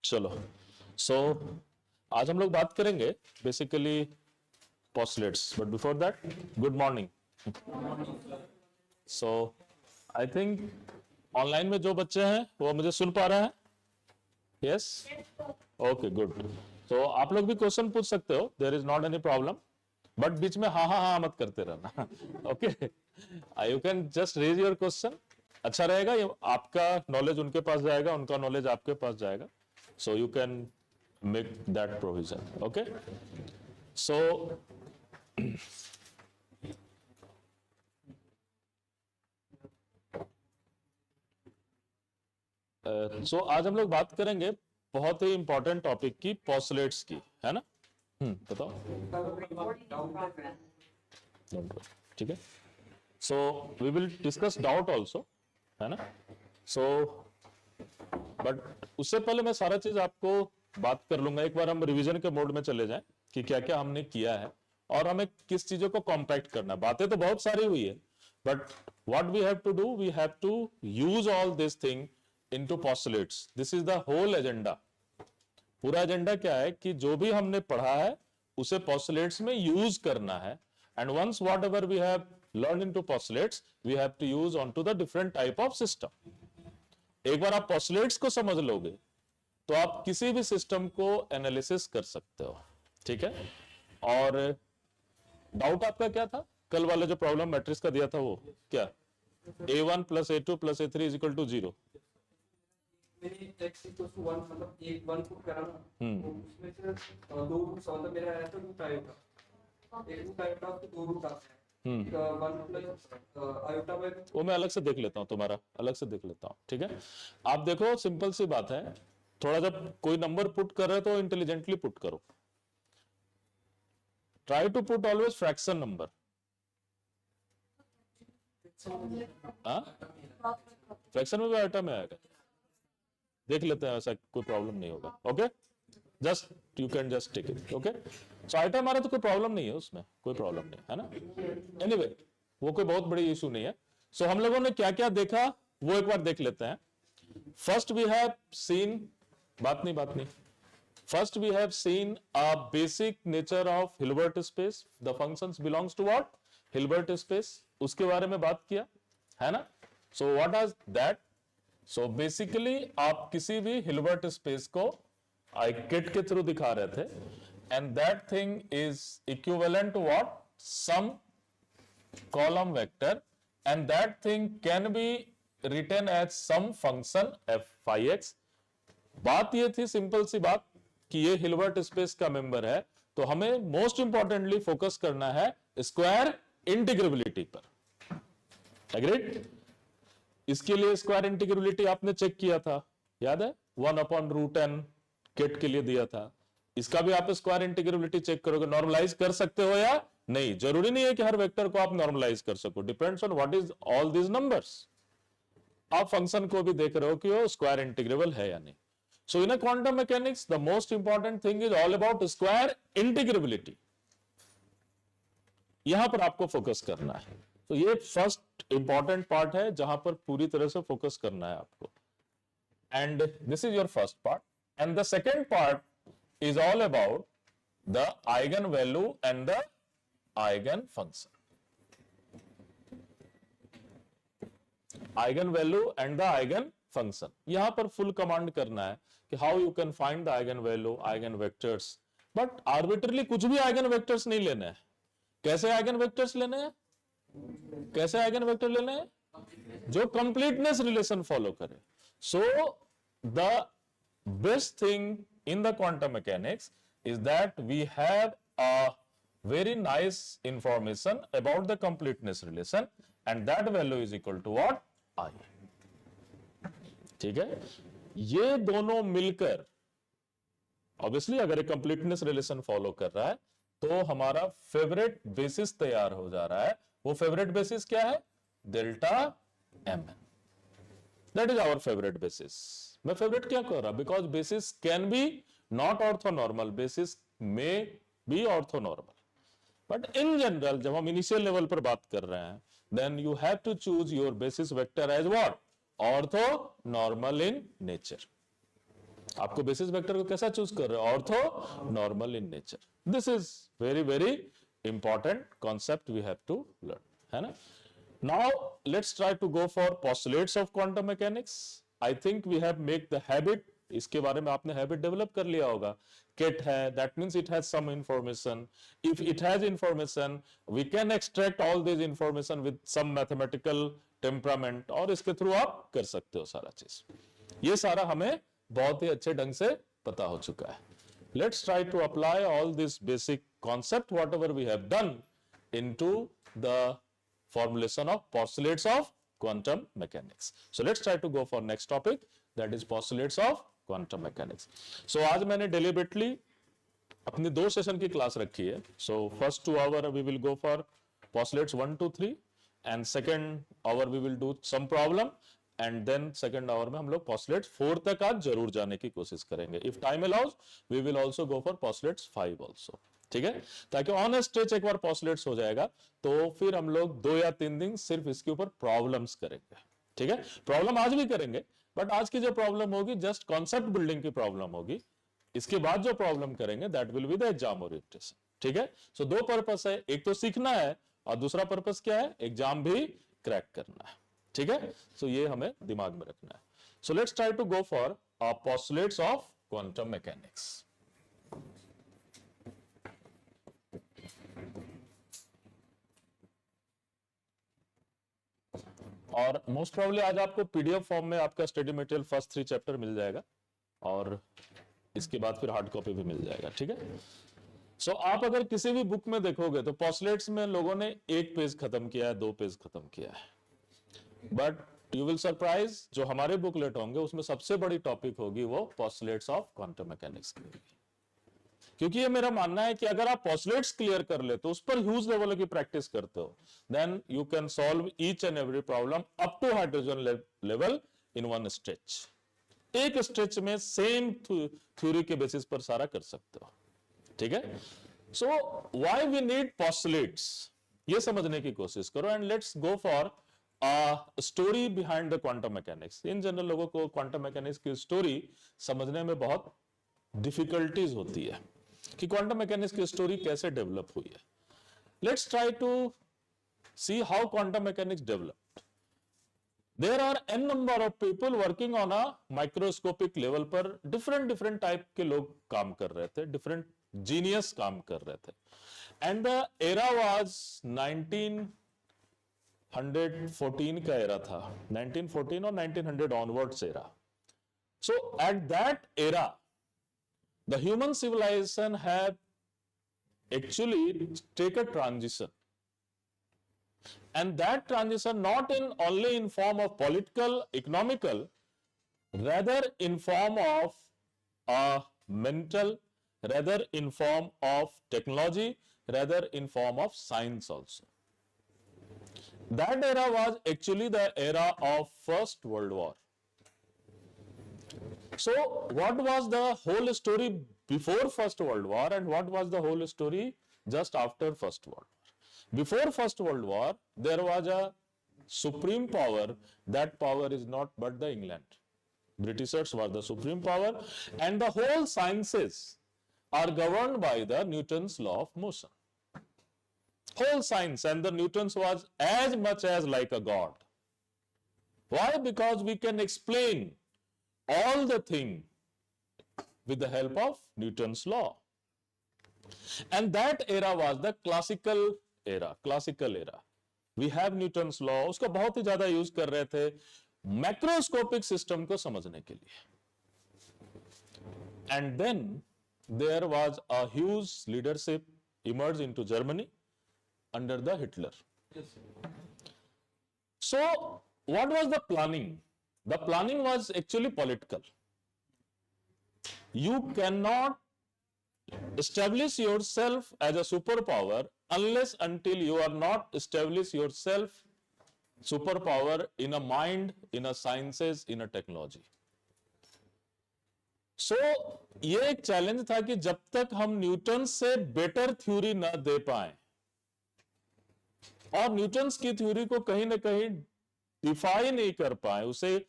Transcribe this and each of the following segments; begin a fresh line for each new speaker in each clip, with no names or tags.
चलो सो आज हम लोग बात करेंगे basically postulates, but before that good morning. So I think online में जो बच्चे हैं वो मुझे सुन पा रहे हैं। Yes, okay good. तो आप लोग भी क्वेश्चन पूछ सकते हो, there is not any problem, but बीच में हाँ हाँ हाँ मत करते रहना। Okay, you can just raise your question. अच्छा रहेगा, ये आपका नॉलेज उनके पास जाएगा, उनका नॉलेज आपके पास जाएगा, so you can make that provision. Okay, so so आज हम लोग बात करेंगे बहुत ही इंपॉर्टेंट टॉपिक की, पोस्टलेट्स की, है ना। बताओ। ठीक है, so we will discuss doubt also, है ना। सो बट उससे पहले मैं सारा चीज आपको बात कर लूंगा। एक बार हम रिवीजन के मोड में चले जाएं कि क्या क्या हमने किया है और हमें किस चीजों को कॉम्पैक्ट करना है। बातें तो बहुत सारी हुई है, but what we have to do, we have to use all this thing into postulates. This is the whole agenda. पूरा एजेंडा क्या है कि जो भी हमने पढ़ा है उसे पोस्टुलेट्स में यूज करना है, and once whatever we have learn into postulates we have to use on to the different type of system. एक बार आप पोस्टुलेट्स को समझ लोगे तो आप किसी भी सिस्टम को एनालिसिस कर सकते हो, ठीक है। और डाउट आपका क्या था? कल वाला जो प्रॉब्लम मैट्रिक्स का दिया था वो क्या? a1 plus a2 plus a3 is equal to 0।
मतलब एक वन पुट करा ना, तो उसमें से दो रूट्स, मतलब मेरा आया था रूट आयोटा, एक रूट आयोटा उसके दो रूट आते हैं, वन प्लस आयोटा बाय।
वो मैं अलग से देख लेता हूं, तुम्हारा अलग से देख लेता हूं, ठीक है। आप देखो, सिंपल सी बात है, थोड़ा जब कोई नंबर पुट कर रहे हो तो इंटेलिजेंटली पुट करो। Try to put always fraction number. Fraction में भी आयोटा में आएगा, देख लेते हैं, ऐसा कोई प्रॉब्लम नहीं होगा। Okay, just you can just take it. Okay, so item हमारा तो कोई प्रॉब्लम नहीं है, उसमें कोई प्रॉब्लम नहीं है ना। एनीवे, वो कोई बहुत बड़ी इशू नहीं है। सो हम लोगों ने क्या क्या देखा वो एक बार देख लेते हैं। फर्स्ट वी हैव सीन, बात नहीं, first we have seen a basic nature of Hilbert space. The functions belongs to what? Hilbert space. उसके बारे में बात किया, है ना। So what is that? So basically आप किसी भी हिल्बर्ट स्पेस को किट के थ्रू दिखा रहे थे, and that thing is equivalent to what? Some column vector, and that thing can be written as some function f phi x। बात ये थी, सिंपल सी बात, कि ये हिल्बर्ट स्पेस का मेंबर है, तो हमें मोस्ट इंपॉर्टेंटली फोकस करना है स्क्वायर इंटीग्रेबिलिटी पर। एग्रीड? इसके लिए स्क्वायर इंटीग्रेबिलिटी आपने चेक किया था, याद है? 1/√n किट के लिए दिया था। इसका भी आप स्क्वायर इंटीग्रेबिलिटी चेक करोगे, नॉर्मलाइज कर सकते हो या नहीं। जरूरी नहीं है कि हर वेक्टर को आप नॉर्मलाइज कर सको, depends on what is all these numbers. आप फंक्शन को भी देख रहे हो कि वो स्क्वायर इंटीग्रेबल है या नहीं। So in quantum mechanics the most important thing is all about square integrability. यहां पर आपको फोकस करना है। तो ये फर्स्ट इंपॉर्टेंट पार्ट है जहां पर पूरी तरह से फोकस करना है आपको, and this is your first part. And the second part is all about the eigen value and the eigen function. Eigen value and the eigen function, यहां पर फुल कमांड करना है कि how you can find the eigen value, eigen vectors. But arbitrarily कुछ भी eigen vectors नहीं लेने हैं। कैसे आइगन वेक्टर्स लेने हैं? कैसे आइगन वेक्टर लेने हैं? जो कंप्लीटनेस रिलेशन फॉलो करे। So the best thing in the quantum mechanics is that we have a very nice information about the completeness relation, and that value is equal to what? I। ठीक है, ये दोनों मिलकर obviously अगर एक completeness relation follow कर रहा है तो हमारा फेवरेट बेसिस तैयार हो जा रहा है। वो फेवरेट बेसिस क्या है? Delta M. That is our favourite basis. मैं फेवरेट क्या कह रहा? Because basis can be not orthonormal, basis में be orthonormal, but in general जब हम इनिशियल लेवल पर बात कर रहे हैं, then you have to choose your basis vector as what? Orthonormal in nature. आपको बेसिस वेक्टर को कैसा चूज कर रहे हो? Orthonormal in nature. This is very very important concept we have to learn, है ना. Now let's try to go for postulates of quantum mechanics. I think we have make the habit, इसके बारे में आपने habit develop कर लिया होगा. Ket है, that means it has some information. If it has information we can extract all this information with some mathematical temperament, और इसके थ्रू आप कर सकते हो सारा चीज. ये सारा हमें बहुत ही अच्छे ढंग से पता हो चुका है. Let's try to apply all this basic concept whatever we have done into the formulation of postulates of quantum mechanics. So let's try to go for next topic, that is postulates of quantum mechanics. So आज मैंने deliberately अपनी 2 session की class रखी है. So first 2 hour we will go for postulates 1 2 3 and second hour we will do some problem and then second hour में हम लोग postulates 4 तक आज जरूर जाने की कोशिश करेंगे. If time allows we will also go for postulates 5 also. ठीक है, ताकि ऑन स्ट्रेच एक बार पोस्टुलेट्स हो जाएगा तो फिर हम लोग 2 या 3 दिन सिर्फ इसके ऊपर प्रॉब्लम्स करेंगे. ठीक है, प्रॉब्लम आज भी करेंगे बट आज की जो प्रॉब्लम होगी जस्ट कॉन्सेप्ट बिल्डिंग की प्रॉब्लम होगी. इसके बाद जो प्रॉब्लम करेंगे that will be the exam orientation. ठीक है, सो 2 पर्पस है, एक तो सीखना है और दूसरा पर्पस क्या है, एग्जाम भी क्रैक करना है. ठीक है, सो ये हमें दिमाग में रखना है. So let's try to go for postulates of quantum mechanics. और मोस्ट प्रोबेबली आज आपको पीडीएफ फॉर्म में आपका स्टडी मटेरियल फर्स्ट 3 चैप्टर मिल जाएगा और इसके बाद फिर हार्ड कॉपी भी मिल जाएगा. ठीक है, सो आप अगर किसी भी बुक में देखोगे तो पोस्टुलेट्स में लोगों ने 1 पेज खत्म किया है, 2 पेज खत्म किया है. बट यू विल सरप्राइज, जो हमारे बुकलेट होंगे उसमें सबसे बड़ी टॉपिक होगी वो पोस्टुलेट्स ऑफ क्वांटम मैकेनिक्स की होगी. क्योंकि ये मेरा मानना है कि अगर आप पोस्टुलेट्स क्लियर कर ले तो उस पर ह्यूज लेवल की प्रैक्टिस करते हो, then you can solve each and every problem up to hydrogen level in one stretch. एक स्ट्रेच में सेम थ्योरी के बेसिस पर सारा कर सकते हो. ठीक है, so why we need postulates, ये समझने की कोशिश करो. And let's go for story behind the quantum mechanics. In general लोगों को क्वांटम मैकेनिक्स की स्टोरी समझने में बहुत डिफिकल्टीज होती है कि क्वांटम मैकेनिक्स की स्टोरी कैसे डेवलप हुई है. Let's try to see how quantum mechanics developed. There are an number of people working on a microscopic level पर. डिफरेंट टाइप के लोग काम कर रहे थे, डिफरेंट जीनियस काम कर रहे थे. एंड द एरा वाज 1914 का एरा था, 1914 और 1900 onwards era. So at that era the human civilization have actually take a transition, and that transition not only in form of political, economical, rather in form of mental, rather in form of technology, rather in form of science also. That era was actually the era of First World War. So what was the whole story before First World War and what was the whole story just after First World War? Before First World War, there was a supreme power. That power is not but the England. Britishers were the supreme power and the whole sciences are governed by the Newton's law of motion. Whole science and the Newton's was as much as like a god. Why? Because we can explain all the thing with the help of Newton's law. And that era was the classical era. Classical era. We have Newton's law. उसका बहुत ही ज्यादा use कर रहे थे macroscopic system को समझने के लिए. And then there was a huge leadership emerged into Germany under the Hitler.
Yes.
So what was the planning? The planning was actually political. You cannot establish yourself as a superpower unless until you are not establish yourself superpower in a mind, in a sciences, in a technology. So ये एक challenge था कि जब तक हम Newton से better theory न दे पाए और न्यूटन्स की थ्योरी को कहीं ना कहीं डिफाई नहीं कर पाए, उसे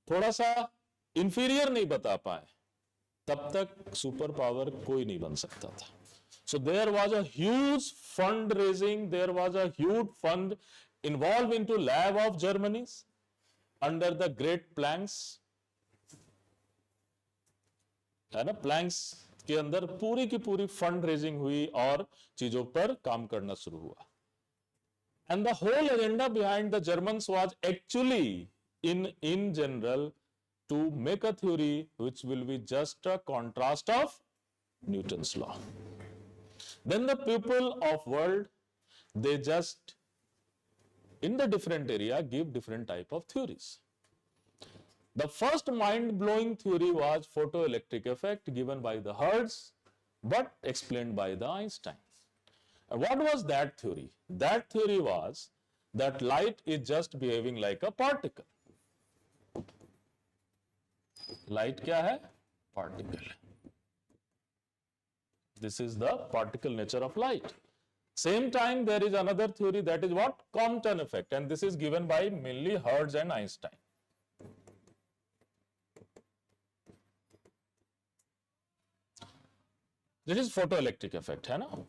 थोड़ा सा इंफीरियर नहीं बता पाए, तब तक सुपर पावर कोई नहीं बन सकता था. So there was a huge fundraising, there was a huge fund involved into lab of Germany under the great Planck's, है ना. प्लैंक्स के अंदर पूरी की पूरी फंड रेजिंग हुई और चीजों पर काम करना शुरू हुआ. And the whole agenda behind the Germans was actually in general to make a theory which will be just a contrast of Newton's law. Then the people of world, they just in the different area give different type of theories. The first mind-blowing theory was photoelectric effect given by the Hertz but explained by the Einstein. And what was that theory? That theory was that light is just behaving like a particle. Light क्या है? Particle. This is the particle nature of light. Same time there is another theory, that is what? Compton effect, and this is given by mainly Hertz and Einstein. This is photoelectric effect, है ना?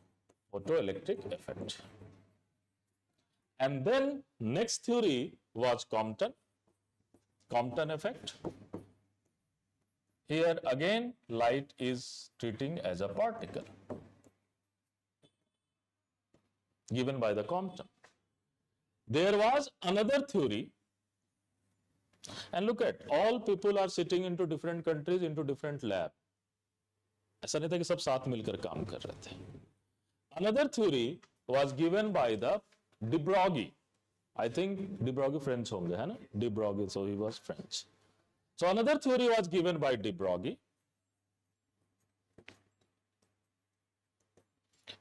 Photoelectric effect. And then next theory was Compton effect. Here again light is treating as a particle given by the Compton. There was another theory, and look at, all people are sitting into different countries, into different lab. ऐसा नहीं था कि सब साथ मिलकर काम कर रहे थे. Another theory was given by the de Broglie. I think de Broglie French होंगे, है ना? De Broglie, so he was French. So another theory was given by de Broglie.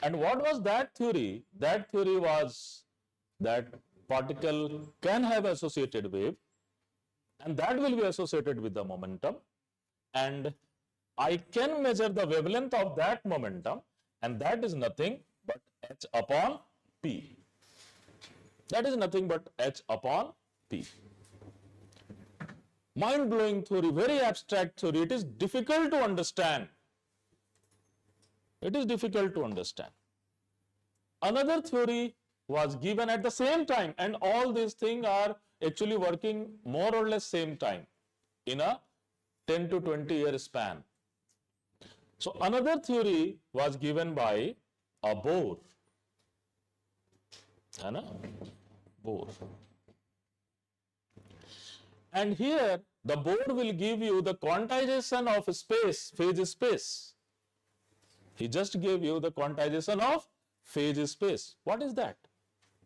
And what was that theory? That theory was that particle can have associated wave, and that will be associated with the momentum, and I can measure the wavelength of that momentum, and that is nothing but h upon p. That is nothing but h upon p. Mind-blowing theory, very abstract theory. It is difficult to understand. It is difficult to understand. Another theory was given at the same time, and all these things are actually working more or less same time in a 10 to 20 year span. So another theory was given by a Bohr, है ना? Bohr. And here the Bohr will give you the quantization of space, phase space. He just gave you the quantization of phase space. What is that?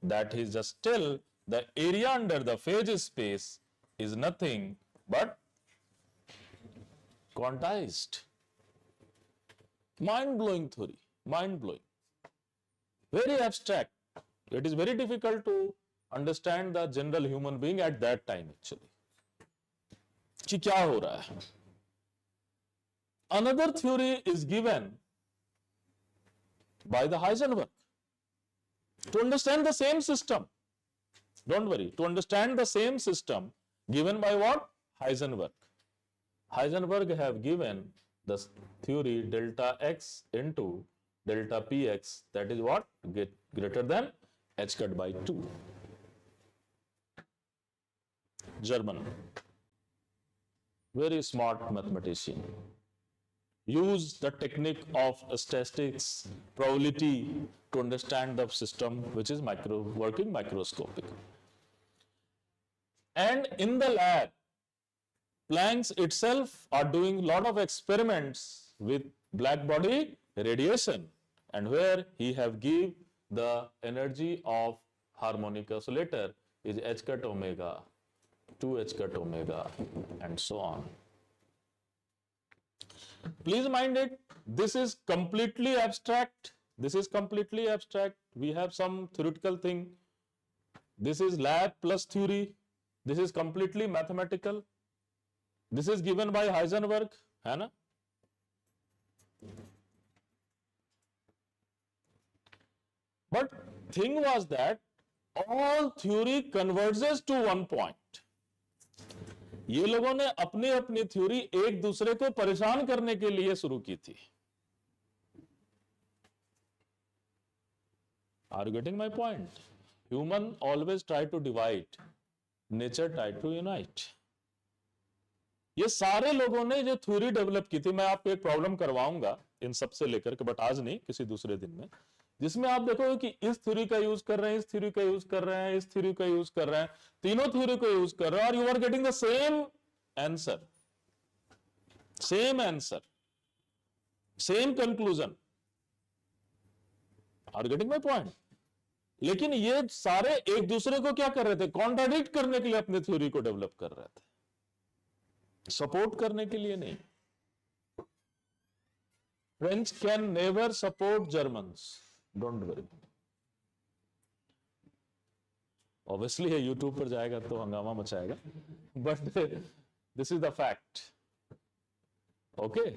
That he just tell the area under the phase space is nothing but quantized. Mind-blowing theory, mind-blowing. Very abstract. It is very difficult to understand the general human being at that time actually. कि क्या हो रहा है? Another theory is given by the Heisenberg to understand the same system. Don't worry, to understand the same system given by what? Heisenberg. Heisenberg have given the theory delta x into delta px, that is what? Get greater than h cut by 2. German, very smart mathematician, used the technique of statistics, probability to understand the system which is working microscopic. And in the lab, Planck's itself are doing a lot of experiments with black body radiation, and where he have give the energy of harmonic oscillator is h cut omega, 2h cut omega, and so on. Please mind it, this is completely abstract. This is completely abstract. We have some theoretical thing. This is lab plus theory. This is completely mathematical. This is given by Heisenberg, है ना? But thing was that all theory converges to one point. ये लोगों ने अपनी अपनी theory एक दूसरे को परेशान करने के लिए शुरू की थी। Are you getting my point? Human always try to divide, nature try to unite. ये सारे लोगों ने जो थ्योरी डेवलप की थी, मैं आपको एक प्रॉब्लम करवाऊंगा इन सब से लेकर के, बट आज नहीं, किसी दूसरे दिन में, जिसमें आप देखोगे कि इस थ्योरी का यूज कर रहे हैं, इस थ्योरी का यूज कर रहे हैं, इस थ्योरी का यूज कर रहे हैं, तीनों थ्योरी को यूज कर रहे हैं, और you are getting the same answer, same answer, same conclusion. Are getting my point? लेकिन ये सारे एक दूसरे को क्या कर रहे थे? कॉन्ट्राडिक्ट करने के लिए अपने थ्योरी को डेवलप कर रहे थे, सपोर्ट करने के लिए नहीं। French can never support Germans, don't worry. Obviously ये यूट्यूब पर जाएगा तो हंगामा मचाएगा, but this is the fact. Okay,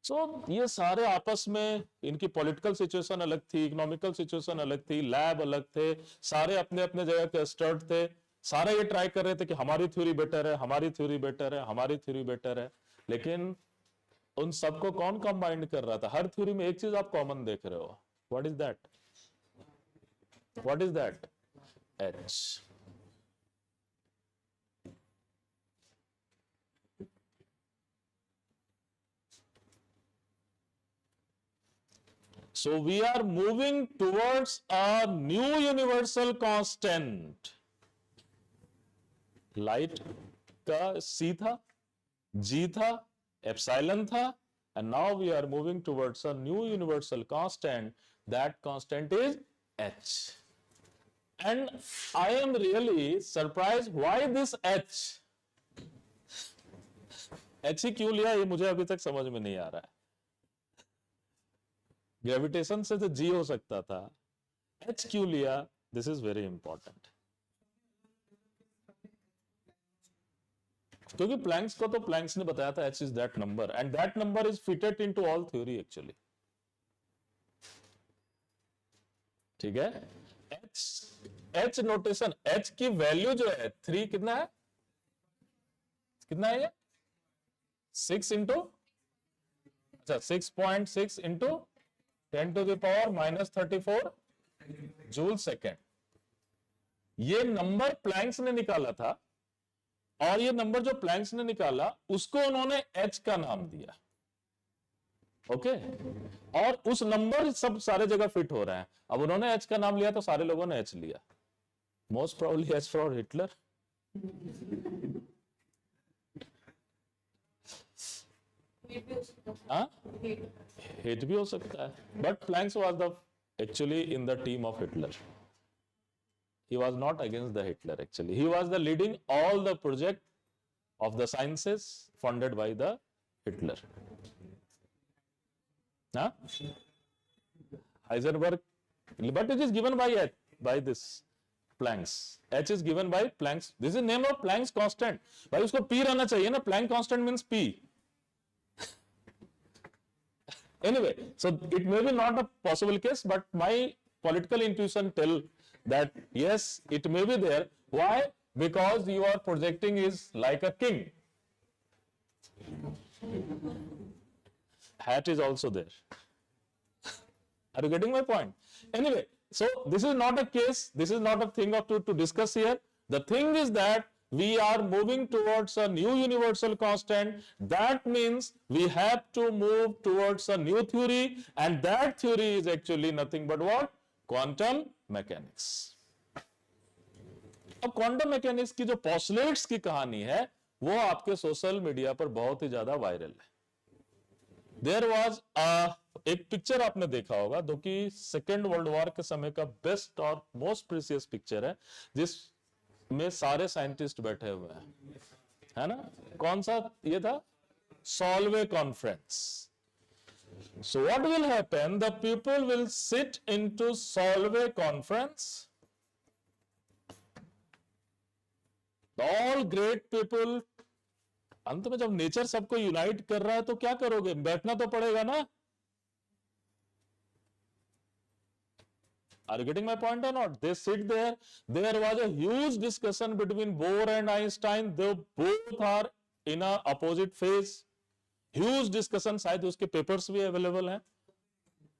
so ये सारे आपस में, इनकी पॉलिटिकल सिचुएशन अलग थी, इकोनॉमिकल सिचुएशन अलग थी, लैब अलग थे, सारे अपने अपने जगह के एक्सपर्ट थे, सारे ये ट्राई कर रहे थे कि हमारी थ्योरी बेटर है, हमारी थ्योरी बेटर है, हमारी थ्योरी बेटर है। लेकिन उन सबको कौन कंबाइंड कर रहा था? हर थ्योरी में एक चीज आप कॉमन देख रहे हो। What is that? What is that? H. So we are moving towards a new universal constant. Light का C था, G था, epsilon था, and now we are moving towards a new universal constant. That constant is H. And I am really surprised why this H. H ही क्यों लिया, ये मुझे अभी तक समझ में नहीं आ रहा है। ग्रेविटेशन से तो जी हो सकता था, एच क्यों लिया? This is very important. क्योंकि प्लैंक्स को तो प्लैंक्स ने बताया था H is that number, and that number is fitted into all theory actually. ठीक है, एच नोटेशन, एच की वैल्यू जो है 3, कितना है, कितना है ये? 6 इंटू, अच्छा 6.6 into 10 to the power minus 34 joule second. ये नंबर प्लैंक्स ने निकाला था, और ये नंबर जो प्लैंक्स ने निकाला उसको उन्होंने एच का नाम दिया। ओके, और उस नंबर सब सारे जगह फिट हो रहा है। अब उन्होंने एच का नाम लिया तो सारे लोगों ने एच लिया। Most probably H for Hitler. Hit भी हो सकता है, but Planck's was the actually in the team of Hitler. He was not against the Hitler actually. He was the leading all the project of the sciences funded by the Hitler. Huh? Heisenberg, but it is given by this Planck's. H is given by Planck's. This is name of Planck's constant. भाई उसको P रहना चाहिए ना, Planck constant means P. Anyway, so it may be not a possible case, but my political intuition tell that yes, it may be there. Why? Because you are projecting is like a king. Hat is also there. Are you getting my point? Anyway, so this is not a case, this is not a thing of to discuss here. The thing is that we are moving towards a new universal constant. That means we have to move towards a new theory, and that theory is actually nothing but what? Quantum mechanics. अब quantum mechanics की जो postulates की कहानी है वो आपके social media पर बहुत ही ज्यादा वायरल है। देयर वाज एक पिक्चर आपने देखा होगा जो कि सेकेंड वर्ल्ड वॉर के समय का बेस्ट और मोस्ट प्रीसियस पिक्चर है, जिसमें सारे साइंटिस्ट बैठे हुए हैं, है ना? कौन सा ये था? Solvay conference. So what will happen? The people will sit into Solvay conference. All great people. अंत में जब नेचर सबको यूनाइट कर रहा है तो क्या करोगे? बैठना तो पड़ेगा ना। Are you getting my point or not? They sit there. There was a huge discussion between Bohr and Einstein. They both are in a opposite phase. Huge discussion. शायद उसके papers भी available हैं.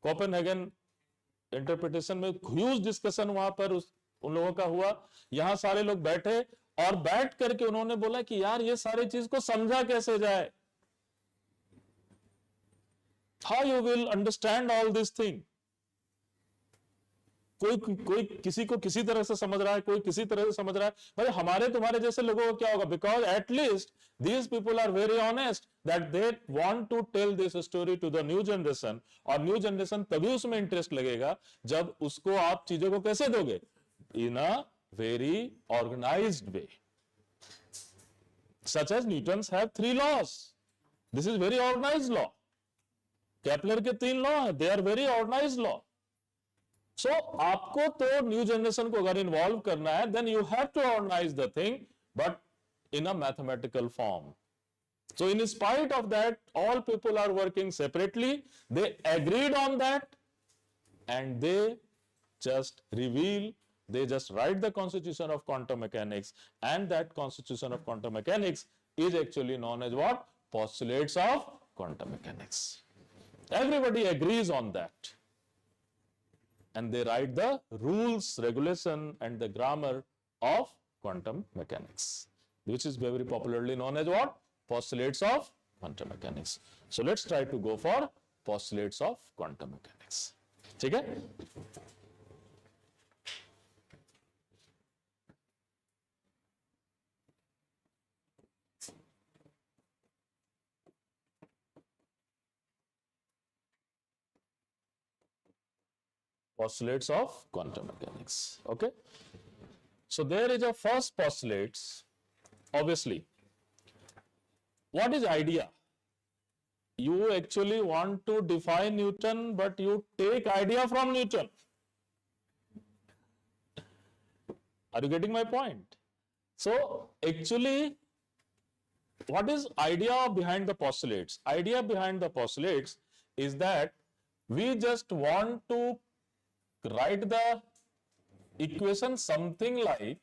Copenhagen interpretation में huge discussion वहां पर उन लोगों का हुआ. यहां सारे लोग बैठे और बैठ करके उन्होंने बोला कि यार ये सारी चीज को समझा कैसे जाए. How you will understand all this thing? कोई किसी को किसी तरह से समझ रहा है, कोई किसी तरह से समझ रहा है. भाई हमारे तुम्हारे जैसे लोगों को क्या होगा? Because at least these people are very honest that they want to tell this story to the new generation. और न्यू जनरेशन तभी उसमें इंटरेस्ट लगेगा जब उसको आप चीजों को कैसे दोगे? In a very organised way. Such as Newton's have 3 laws. This is very organised law. Kepler के 3 लॉ है. They are very organised law. So आपको तो न्यू जनरेशन को अगर इन्वॉल्व करना है, then you have to organise the thing, but in a mathematical form. So in spite of that, all people are working separately. They agreed on that, and they just write the constitution of quantum mechanics, and that constitution of quantum mechanics is actually known as what? Postulates of quantum mechanics. Everybody agrees on that. And they write the rules, regulation, and the grammar of quantum mechanics, which is very popularly known as what? Postulates of quantum mechanics. So let's try to go for postulates of quantum mechanics. ठीक है? Postulates of quantum mechanics. Okay? So there is a first postulates. Obviously, what is idea? You actually want to define Newton, but you take idea from Newton. Are you getting my point? So actually, what is idea behind the postulates? Idea behind the postulates is that we just want to write the equation something like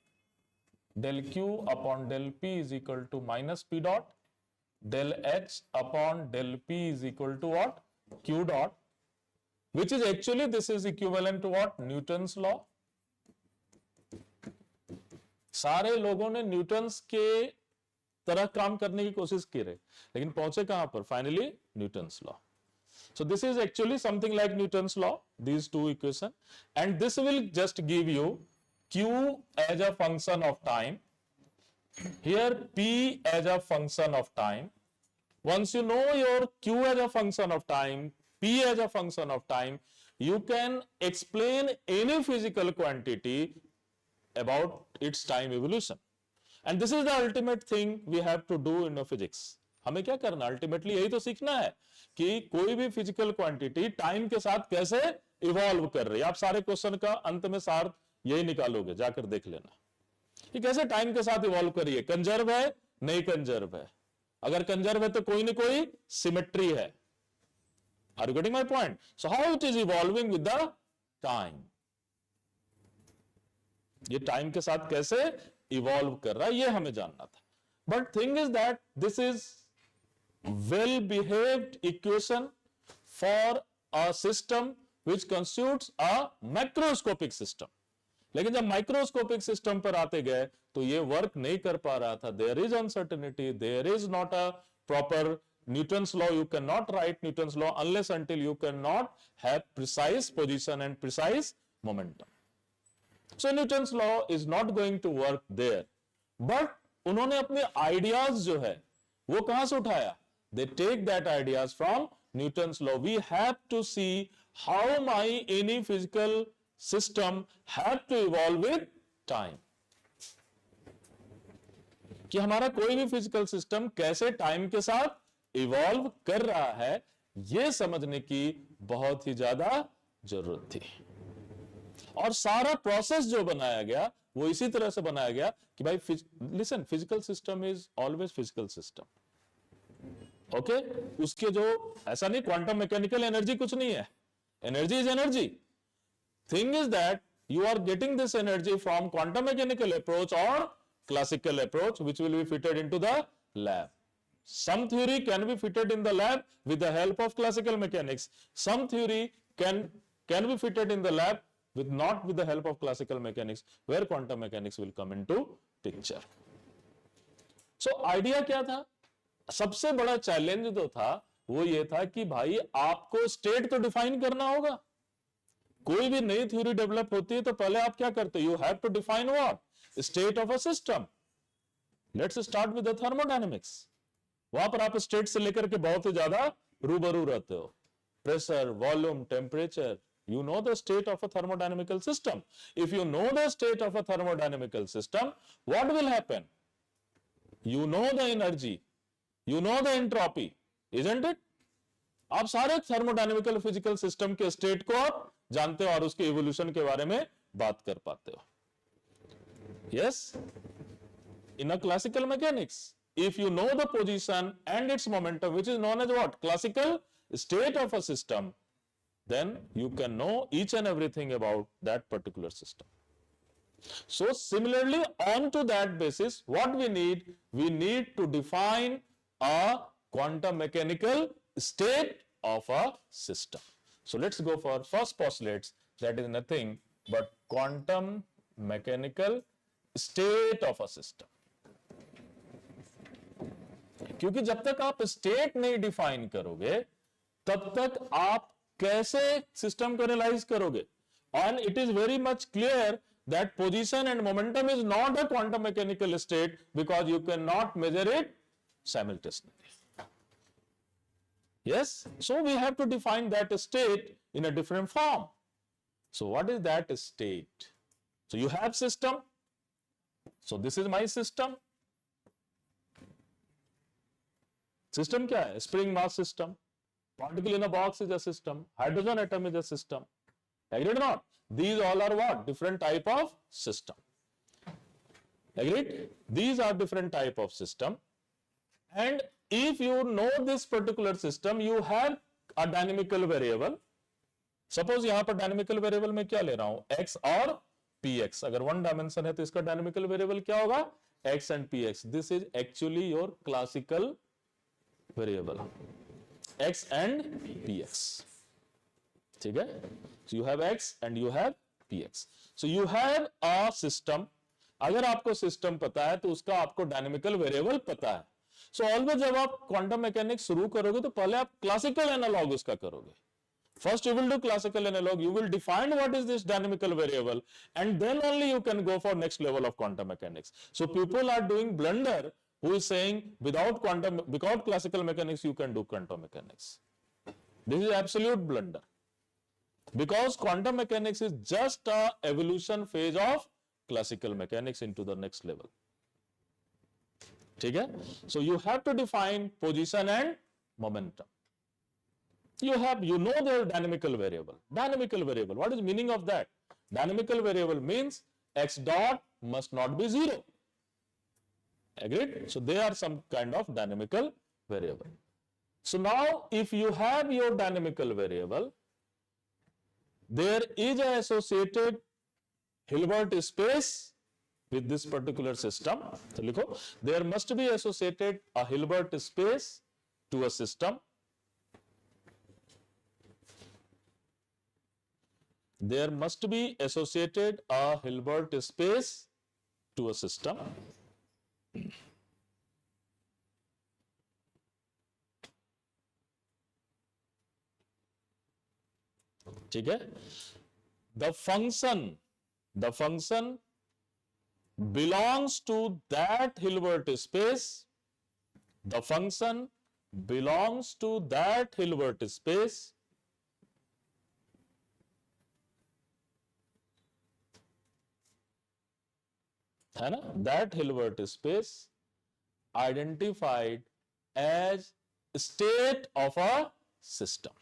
del q upon del p is equal to minus p dot, del h upon del p is equal to what? Q dot, which is actually, this is equivalent to what? Newton's law. सारे लोगों ने Newton's के तरह काम करने की कोशिश की रहे, लेकिन पहुंचे कहां पर? Finally Newton's law. So this is actually something like Newton's law, these two equations, and this will just give you q as a function of time, here p as a function of time. Once you know your q as a function of time, p as a function of time, you can explain any physical quantity about its time evolution. And this is the ultimate thing we have to do in physics. हमें क्या करना? Ultimately यही तो सीखना है कि कोई भी फिजिकल क्वांटिटी टाइम के साथ कैसे इवॉल्व कर रही है. आप सारे क्वेश्चन का अंत में सार यही निकालोगे, जाकर देख लेना कि कैसे टाइम के साथ इवॉल्व कर रही है. कंजर्व है, नहीं कंजर्व है. अगर कंजर्व है तो कोई ना कोई सिमेट्री है. Are you getting my point? So how it is evolving with the time. ये टाइम के साथ कैसे इवॉल्व कर रहा है, ये हमें जानना था. But thing is that this is well behaved equation for a system which constitutes a macroscopic system. लेकिन जब माइक्रोस्कोपिक सिस्टम पर आते गए तो ये वर्क नहीं कर पा रहा था. There is uncertainty, there is not a proper Newton's law. You cannot write Newton's law unless until you cannot have precise position and precise momentum. So Newton's law is not going to work there. But उन्होंने अपने ideas जो है वो कहां से उठाया? They take that ideas from Newton's law. We have to see how any physical system have to evolve with time. कि हमारा कोई भी फिजिकल सिस्टम कैसे टाइम के साथ इवॉल्व कर रहा है, यह समझने की बहुत ही ज्यादा जरूरत थी. और सारा प्रोसेस जो बनाया गया वो इसी तरह से बनाया गया कि भाई listen, physical system is always physical system. Okay, उसके जो ऐसा नहीं क्वांटम मैकेनिकल एनर्जी कुछ नहीं है. Energy is energy. Thing is that you are getting this energy from quantum mechanical approach or classical approach, which will be fitted into the lab. Some theory can be fitted in the lab with the help of classical mechanics. Some theory can be fitted in the lab with not with the help of classical mechanics, where quantum mechanics will come into picture. So idea क्या था? सबसे बड़ा challenge जो था वो ये था कि भाई आपको स्टेट तो डिफाइन करना होगा. कोई भी नई थ्योरी डेवलप होती है तो पहले आप क्या करते हो? You have to define what? State of a system. Let's start with the thermodynamics. वहां पर आप स्टेट से लेकर के बहुत ही ज्यादा रूबरू रहते हो. Pressure, volume, temperature. You know the state of a thermodynamical system. If you know the state of a thermodynamical system, what will happen? You know the energy, you know the entropy, isn't it? आप सारे thermodynamical physical system के state को आप जानते हो और उसके evolution के बारे में बात कर पाते हो. Yes? In a classical mechanics, if you know the position and its momentum, which is known as what? Classical state of a system, then you can know each and everything about that particular system. So similarly, on to that basis, what we need? We need to define a quantum mechanical state of a system. So let's go for first postulates, that is nothing but quantum mechanical state of a system. क्योंकि जब तक आप state नहीं define करोगे तब तक आप कैसे सिस्टम को एनालाइज करोगे? And it is very much clear that position and momentum is not a quantum mechanical state because you cannot measure it simultaneously. Yes? So we have to define that state in a different form. So what is that state? So you have system. So this is my system. System क्या है? Spring mass system. Particle in a box is a system. Hydrogen atom is a system. Agreed or not? These all are what? Different type of system. Agreed? These are different type of system. And if you know this particular system, you have a dynamical variable. Suppose यहाँ पर dynamical variable में क्या ले रहा हूँ? X और Px. अगर one dimension है तो इसका dynamical variable क्या होगा? X and Px. This is actually your classical variable. X and Px. ठीक है? So you have X and you have Px. So you have a system. अगर आपको system पता है तो उसका आपको dynamical variable पता है. So always जब आप quantum mechanics शुरू करोगे तो पहले आप classical analog उसका करोगे. First you will do classical analog, you will define what is this dynamical variable, and then only you can go for next level of quantum mechanics. So people are doing blunder who is saying without classical mechanics you can do quantum mechanics. This is absolute blunder. Because quantum mechanics is just a evolution phase of classical mechanics into the next level. ठीक है? So you have to define position and momentum. You know the dynamical variable. Dynamical variable. What is meaning of that? Dynamical variable means x dot must not be 0. Agreed? So they are some kind of dynamical variable. So now if you have your dynamical variable, there is an associated Hilbert space with this particular system. So likho, there must be associated a Hilbert space to a system. There must be associated a Hilbert space to a system. ठीक है? The function belongs to that Hilbert space. The function belongs to that Hilbert space. है ना? That Hilbert space identified as state of a system.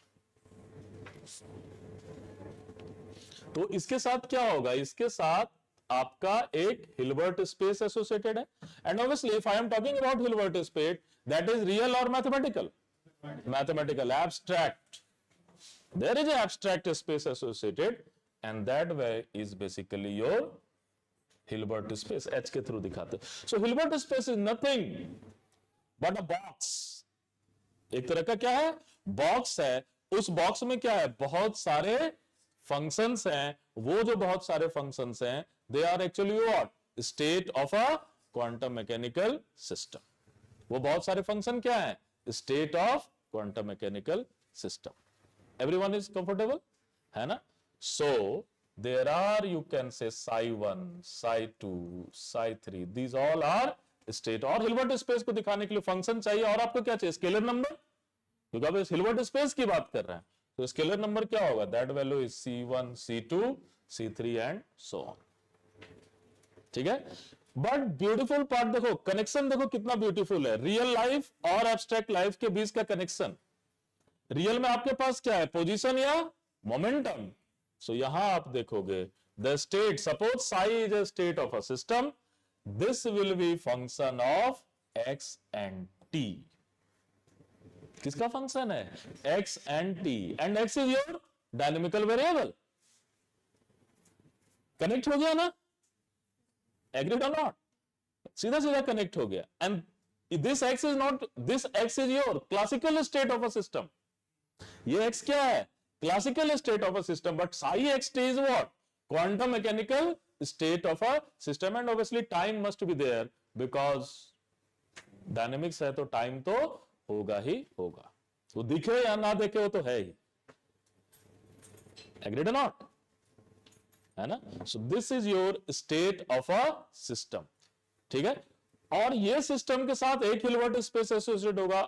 तो इसके साथ क्या होगा? इसके साथ आपका एक Hilbert space associated है. And obviously, if I am talking about Hilbert space, that is real or mathematical? Mathematical, abstract. There is an abstract space associated, and that way is basically your Hilbert space. H के through दिखाते. So Hilbert space is nothing but a box. एक तरह का क्या है? Box है. उस box में क्या है? बहुत सारे फंक्शंस हैं. वो जो बहुत सारे फंक्शंस हैं, they are actually what? State of a quantum mechanical system. वो बहुत सारे फंक्शन क्या है? State of quantum mechanical system. Everyone is comfortable, है ना? So there are, you can say psi1, psi2, psi3, these all are state. और Hilbert space को दिखाने के लिए फंक्शन चाहिए, और आपको क्या चाहिए? स्केलर नंबर, क्योंकि आप हिल्बर्ट स्पेस की बात कर रहे हैं. तो स्केलर नंबर क्या होगा? That value is C1, C2, C3 and so on. ठीक है. बट ब्यूटीफुल पार्ट देखो, कनेक्शन देखो कितना ब्यूटीफुल है. रियल लाइफ और एब्स्ट्रैक्ट लाइफ के बीच का कनेक्शन. रियल में आपके पास क्या है? पोजीशन या मोमेंटम. सो यहां आप देखोगे the state, suppose Sai is a state of a system, this will be function of x and t. किसका फंक्शन है? x and t, and x is your dynamical variable. Connect हो गया ना? एग्रीड और नॉट? सीधा सीधा कनेक्ट हो गया. And this x is not, this x is your classical state of a system. ये x क्या है? Classical state of a system. But psi x t is what? Quantum mechanical state of a system. And obviously time must be there, because dynamics है तो time तो होगा ही होगा. वो दिखे या ना दिखे वो तो है ही. एग्रीड और नॉट? है ना? So this is your state of a system. ठीक है. और ये सिस्टम के साथ एक हिल्बर्ट स्पेस एसोसिएटेड होगा,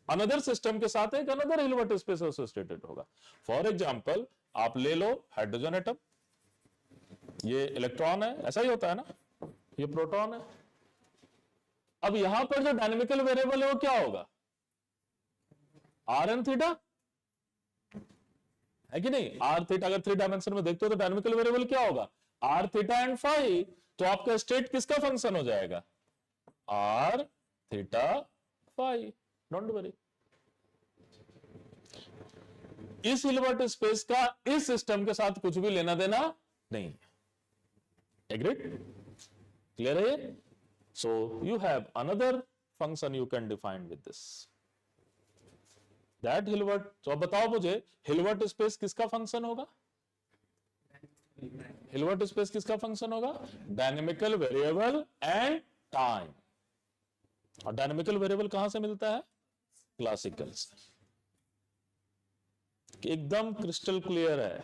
अनदर सिस्टम के साथ एक अनदर हिल्बर्ट स्पेस एसोसिएटेड होगा. फॉर एग्जांपल आप ले लो हाइड्रोजन एटम, ये इलेक्ट्रॉन है, ऐसा ही होता है ना, ये प्रोटॉन है. अब यहां पर जो डायनेमिकल वेरिएबल है वो क्या होगा? आर एन थीटा, है कि नहीं? आर थीटा अगर 3 डायमेंशन में देखते हो तो डायनेमिकल वेरिएबल क्या होगा? R theta and phi. तो आपका स्टेट किसका फंक्शन हो जाएगा? R theta phi. Don't worry. इस हिल्बर्ट स्पेस का इस सिस्टम के साथ कुछ भी लेना देना नहीं. एग्रीड? क्लियर है ये? So you have another function you can define with this, that Hilbert. तो अब बताओ मुझे, हिल्बर्ट स्पेस किसका फंक्शन होगा? हिल्बर्ट स्पेस किसका फंक्शन होगा? Dynamical variable and time. और डायनेमिकल वेरिएबल कहां से मिलता है? क्लासिकल से. एकदम क्रिस्टल क्लियर है,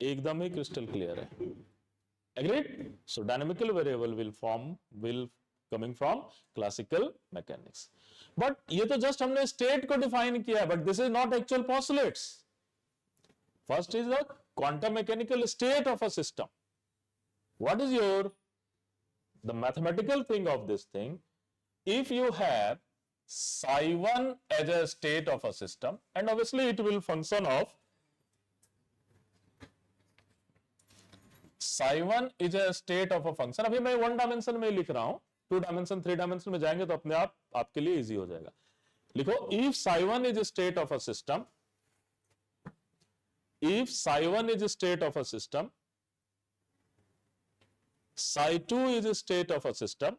एकदम ही क्रिस्टल क्लियर है. Agreed? So dynamical variable will coming from classical mechanics. But ये तो just हमने state को define किया, but this is not actual postulates. First is the quantum mechanical state of a system. What is the mathematical thing of this thing? If you have psi1 as a state of a system, and obviously it will function of psi1 is a state of a function. अभी मैं 1 dimension में लिख रहा हूं, 2 dimension 3 dimension में जाएंगे तो अपने आप आपके लिए इजी हो जाएगा. लिखो, if psi1 is a state of a system, if psi1 is a state of a system, psi2 is a state of a system,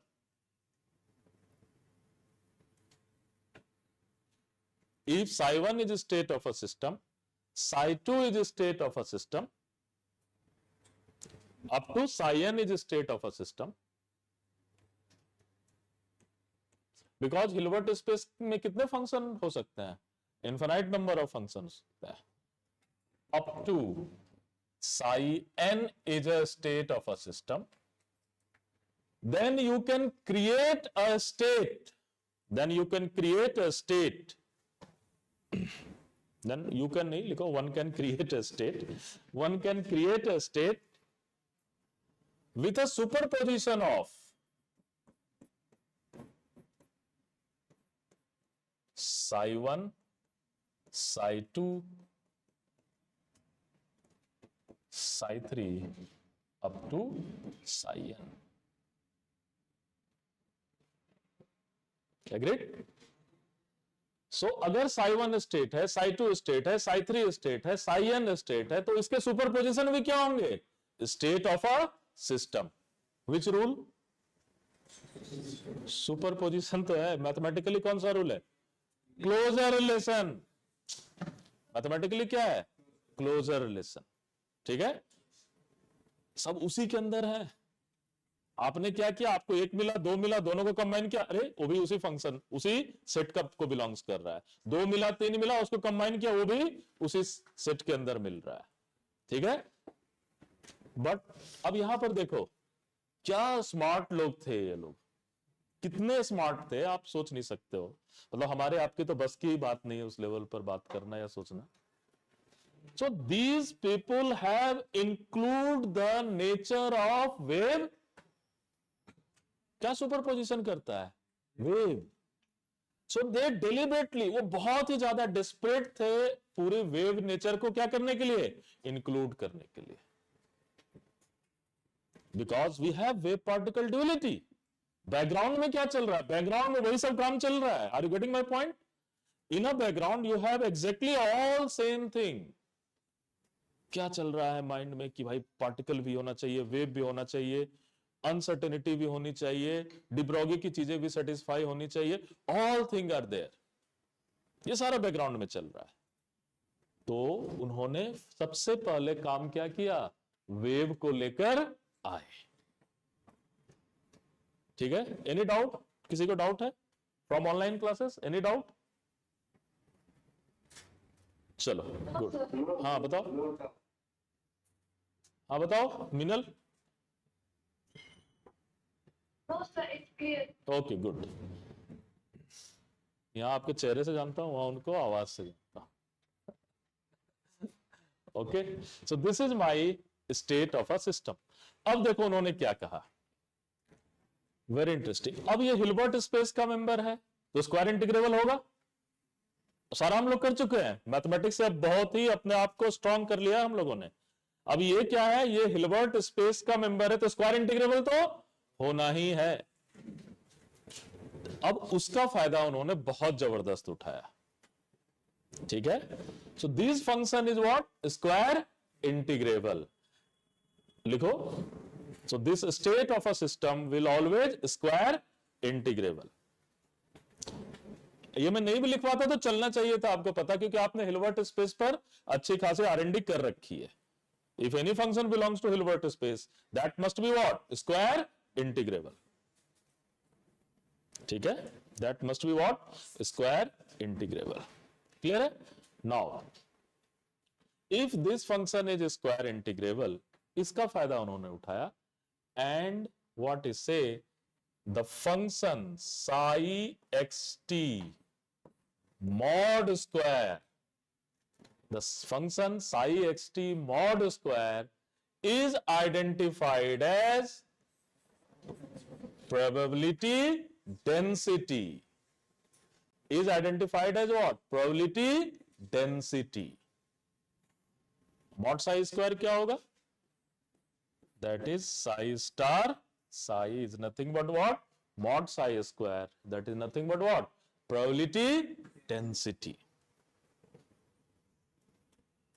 if psi1 is a state of a system, psi2 is a state of a system, up to psi n is a state of a system. Because Hilbert space में कितने function हो सकते हैं? Infinite number of function होते हैं. Up to psi n is a state of a system. Then you can create a state. Then you can create a state. Then you can नहीं लिखो, one can create a state. One can create a state with a superposition of psi1, psi2, psi3 up to psi n. Agreed? सो अगर Sai 1 state है, Sai 2 state है, Sai 3 state है, Sai N state है, तो इसके superposition भी क्या होंगे? State of a system. Which rule? Superposition तो है, मैथमेटिकली कौन सा रूल है? Closure relation. मैथमेटिकली क्या है? Closure relation. ठीक है, सब उसी के अंदर है। आपने क्या किया? आपको एक मिला, दो मिला, दोनों को कंबाइन किया, अरे वो भी उसी फंक्शन, उसी सेट का को बिलोंग्स कर रहा है। दो मिला, तीन मिला, उसको कंबाइन किया, वो भी उसी सेट के अंदर मिल रहा है। ठीक है, बट अब यहां पर देखो, क्या स्मार्ट लोग थे ये लोग, कितने स्मार्ट थे, आप सोच नहीं सकते हो। मतलब हमारे आपकी तो बस की ही बात नहीं है उस लेवल पर बात करना या सोचना। So these people have include the nature of wave. क्या सुपरपोजिशन करता है? वेव। सो दे डेलिबरेटली, वो बहुत ही ज्यादा डिस्परेट थे पूरे वेव नेचर को क्या करने के लिए? इंक्लूड करने के लिए। Because we have wave particle duality. Background में क्या चल रहा है? बैकग्राउंड में वही सब काम चल रहा है। Are you getting my point? In a background you have exactly all same thing. क्या चल रहा है माइंड में कि भाई पार्टिकल भी होना चाहिए, वेव भी होना चाहिए, अनसर्टेनिटी भी होनी चाहिए, डिब्रोगी की चीजें भी सेटिस्फाई होनी चाहिए, ऑल थिंग आर देयर। ये सारा बैकग्राउंड में चल रहा है। तो उन्होंने सबसे पहले काम क्या किया? वेव को लेकर आए। ठीक है, एनी डाउट? किसी को डाउट है from online classes? Any doubt? चलो गुड। हाँ बताओ, हाँ बताओ मिनल। Okay good. यहां आपके चेहरे से जानता हूं, वहां उनको आवाज से जानता हूं। Okay, so this is my state of a system. अब देखो उन्होंने क्या कहा, वेरी इंटरेस्टिंग। अब ये हिल्बर्ट स्पेस का मेंबर है, तो स्क्वायर इंटीग्रेबल होगा। सारा हम लोग कर चुके हैं, मैथमेटिक्स से बहुत ही अपने आप को स्ट्रांग कर लिया हम लोगों ने। अब ये क्या है? ये हिल्बर्ट स्पेस का मेंबर है, तो स्क्वायर इंटीग्रेबल तो होना ही है। अब उसका फायदा उन्होंने बहुत जबरदस्त उठाया। ठीक है, so this function is what? Square integrable. लिखो, so this state of a system will always square integrable. ये मैं नहीं भी लिखवाता तो चलना चाहिए था, आपको पता, क्योंकि आपने हिल्बर्ट स्पेस पर अच्छी खासी R&D कर रखी है। If any function belongs to Hilbert space, that must be what? Square integrable. ठीक है, that must be what? Square integrable. Clear है? Now if this function is square integrable, इसका फायदा उन्होंने उठाया, and what is say the function psi xt mod square, the function psi xt mod square is identified as probability density. Is identified as what? Probability density. Mod psi square क्या होगा? That is psi star. Psi is nothing but what? Mod psi square. That is nothing but what? Probability density.